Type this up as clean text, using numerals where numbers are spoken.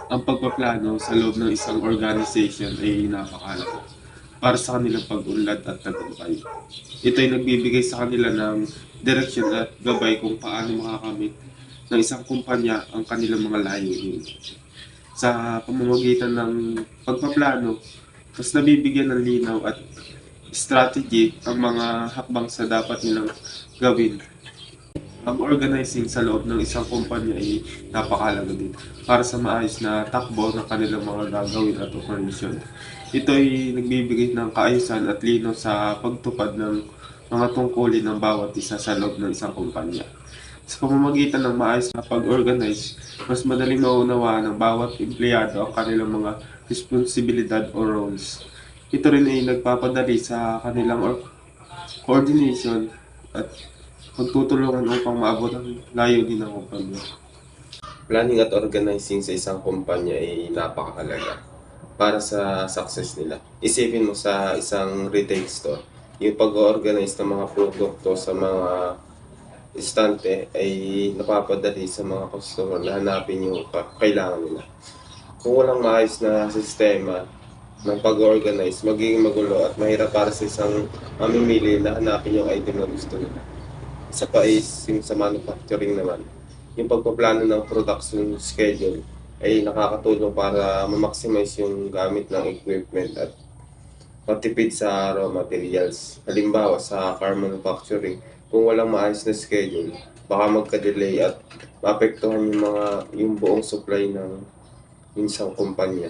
Ang pagpaplano sa loob ng isang organization ay napakahalaga para sa kanilang pag-unlad at tagumpay. Ito ay nagbibigay sa kanila ng direksyon at gabay kung paano makakamit ng isang kumpanya ang kanilang mga layunin. Sa pamamagitan ng pagpaplano, mas nabibigyan ng linaw at strategy ang mga hakbang sa dapat nilang gawin. Ang organizing sa loob ng isang kumpanya ay napakahalaga din para sa maayos na takbo ng kanilang mga gagawin at operasyon. Ito ay nagbibigay ng kaayusan at linaw sa pagtupad ng mga tungkulin ng bawat isa sa loob ng isang kumpanya. Sa pamamagitan ng maayos na pag-organize, mas madaling maunawaan ng bawat empleyado ang kanilang mga responsibilidad o roles. Ito rin ay nagpapadali sa kanilang coordination at magtutulungan upang maabot ang layunin ng kumpanya. Planning at organizing sa isang kumpanya ay napakahalaga para sa success nila. Isipin mo sa isang retail store, yung pag-organize ng mga produkto sa mga istante ay napapadali sa mga customer na hanapin yung kailangan nila. Kung walang maayos na sistema ng pag-organize, magiging magulo at mahirap para sa isang mamimili na hanapin yung item na gusto nila. Isa pa is yung sa manufacturing naman. Yung pagpaplano ng production schedule ay nakakatulong para ma-maximize yung gamit ng equipment at matipid sa raw materials. Halimbawa sa car manufacturing, kung walang maayos na schedule, baka magka-delay at maapektuhan yung buong supply ng isang kumpanya.